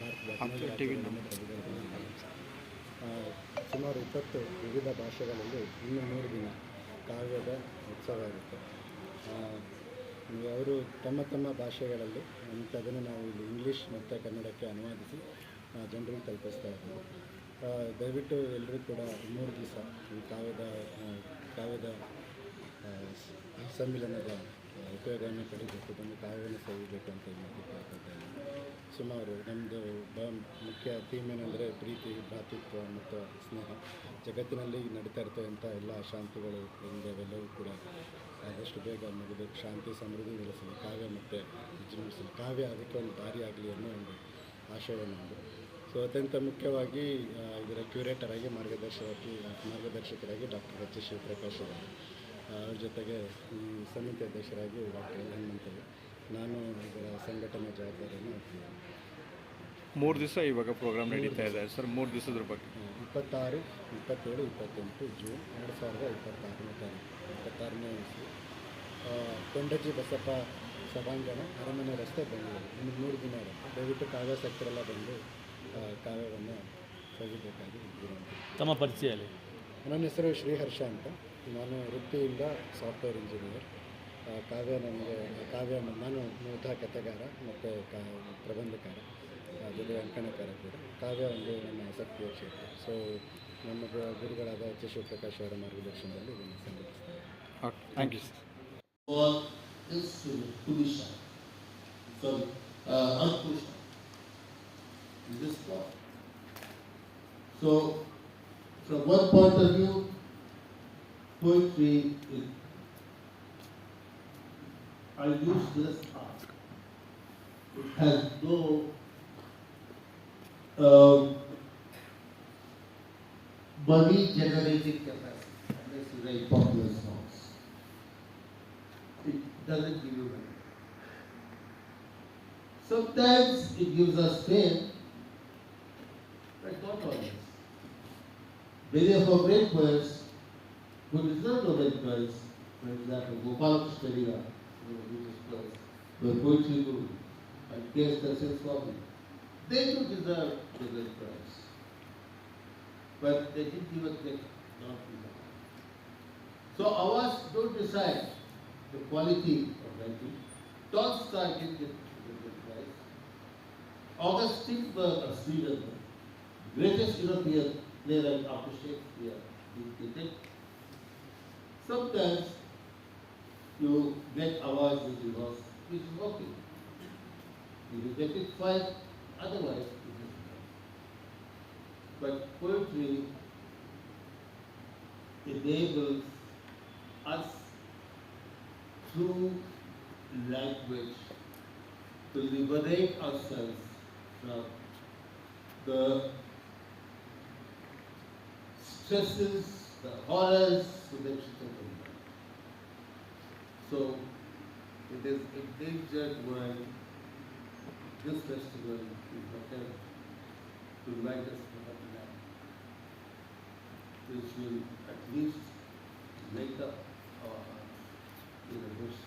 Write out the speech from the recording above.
ಭಾರತದ 15 ರಾಜ್ಯಗಳನ್ನು ಕವಿಗಳಿದ್ದಾರೆ. ಸುಮಾರು 20 ವಿವಿಧ ಭಾಷೆಗಳಲ್ಲಿ ಇನ್ನು 3 ದಿನ ಕಾವ್ಯದ ಉತ್ಸವ ಇರುತ್ತೆ. ಅವರು ತಮ್ಮ ತಮ್ಮ ಭಾಷೆಗಳಲ್ಲಿ ಅದನ್ನು ನಾವು ಇಲ್ಲಿ ಇಂಗ್ಲೀಷ್ ಮತ್ತು ಕನ್ನಡಕ್ಕೆ ಅನುವಾದಿಸಿ ಜನರಿಗೆ ತಲುಪಿಸ್ತಾ ಇದ್ದೀವಿ. ದಯವಿಟ್ಟು ಎಲ್ಲರೂ ಕೂಡ 3 ದಿವಸ ಈ ಕಾವ್ಯದ ಸಮ್ಮಿಲನದ ಉಪಯೋಗವನ್ನು ಪಡಿಬೇಕು, ಬಂದು ಕಾವ್ಯವನ್ನು ಸವಿಬೇಕು ಅಂತ ಕೇಳ್ಕೊತಾ ಇದ್ದೀನಿ. ಸುಮಾರು ನಮ್ಮದು ಮುಖ್ಯ ಥೀಮ್ ಏನಂದರೆ ಪ್ರೀತಿ, ಭ್ರಾತೃತ್ವ ಮತ್ತು ಸ್ನೇಹ. ಜಗತ್ತಿನಲ್ಲಿ ನಡೀತಾ ಇರ್ತಕ್ಕಂಥ ಎಲ್ಲ ಅಶಾಂತಿಗಳು ಅವೆಲ್ಲವೂ ಕೂಡ ಆದಷ್ಟು ಬೇಗ ಮುಗಿದು ಶಾಂತಿ ಸಮೃದ್ಧಿ ನೆಲೆಸಲಿ, ಕಾವ್ಯ ಮತ್ತು ವಿಜೃಂಭಿಸಲಿ, ಕಾವ್ಯ ಅದಕ್ಕೆ ಒಂದು ದಾರಿ ಆಗಲಿ ಅನ್ನೋ ಒಂದು ಆಶಯ ನಮ್ಮದು. ಸೊ ಅತ್ಯಂತ ಮುಖ್ಯವಾಗಿ ಇದರ ಕ್ಯೂರೇಟರ್ ಆಗಿ ಮಾರ್ಗದರ್ಶಕರಾಗಿ ಡಾಕ್ಟರ್ ಎಚ್ ಶಿವಪ್ರಕಾಶ್ ಅವರು, ಅವ್ರ ಜೊತೆಗೆ ಈ ಸಮಿತಿ ಅಧ್ಯಕ್ಷರಾಗಿ ಡಾಕ್ಟರ್ ಹನುಮಂತರು, ನಾನು ಇದರ ಸಂಘಟನೆ ಜವಾಬ್ದಾರಿಯನ್ನು ಹೊತ್ತಿದ್ದೇನೆ. 3 ದಿವಸ ಇವಾಗ ಪ್ರೋಗ್ರಾಮ್ ನಡೀತಾ ಇದೆ ಸರ್. 3 ದಿವಸದ ಬಗ್ಗೆ 26, 27, 28 ಜೂನ್ 2026ನೇ ತಾರೀಕು, 26ನೇ ಇಸ್ವಿ, ಕೊಂಡಜ್ಜಿ ಬಸಪ್ಪ ಸಭಾಂಗಣ, ಅರಮನೆ ರಸ್ತೆ, ಬೆಂಗಳೂರು. ಇನ್ನು 3 ದಿನ ಇರುತ್ತೆ. ದಯವಿಟ್ಟು ಕಾವ್ಯಾಸಕ್ತರೆಲ್ಲ ಬಂದು ಕಾವ್ಯವನ್ನು ಸವಿಬೇಕಾಗಿ ವಿನಂತಿ. ತಮ್ಮ ಪರಿಚಯ ಅಲ್ಲಿ? ನನ್ನ ಹೆಸರು ಶ್ರೀಹರ್ಷ ಅಂತ. ನಾನು ವೃತ್ತಿಯಿಂದ ಸಾಫ್ಟ್ವೇರ್ ಇಂಜಿನಿಯರ್. ನಾನು ಮೂಲತಃ ಕಥೆಗಾರ ಮತ್ತು ಪ್ರಬಂಧಕಾರ, ಜೊತೆ ಅಂಕಣಕಾರ ಕೂಡ. ಕಾವ್ಯ ಒಂದು ನನ್ನ ಆಸಕ್ತಿಯ ಕ್ಷೇತ್ರ. ಸೊ ನಮ್ಮ ಗುರುಗಳಾದ ಎಚ್ ಶಿವಪ್ರಕಾಶ್ ಅವರ ಮಾರ್ಗದರ್ಶನದಲ್ಲಿ ಇದನ್ನು ಸಂಘಟಿಸ್ತಾರೆ. Thank you sir. So, from one point of view, poetry is, I use this art. It has no money generating capacity, unless you write popular songs. It doesn't give you money. Sometimes it gives us fame, but not always. Many of our great poets who deserve Nobel Prize, for example, Gopal Krishna, the poetry guru, and K.S. Swami, they do deserve Nobel Prize, but they didn't even get non-deserved. So ours don't decide the quality of writing. Tolstoy didn't get Nobel Prize. August Strindberg of Sweden, greatest European playwright after Shakespeare, did it. Sometimes you get awards which is working. If you get it, fine, otherwise it is not. But poetry enables us through language to liberate ourselves from the stresses, the horrors, the So it is endangered world. This festival is attempt to light us from a lamp, which will at least light up our hearts in a wish.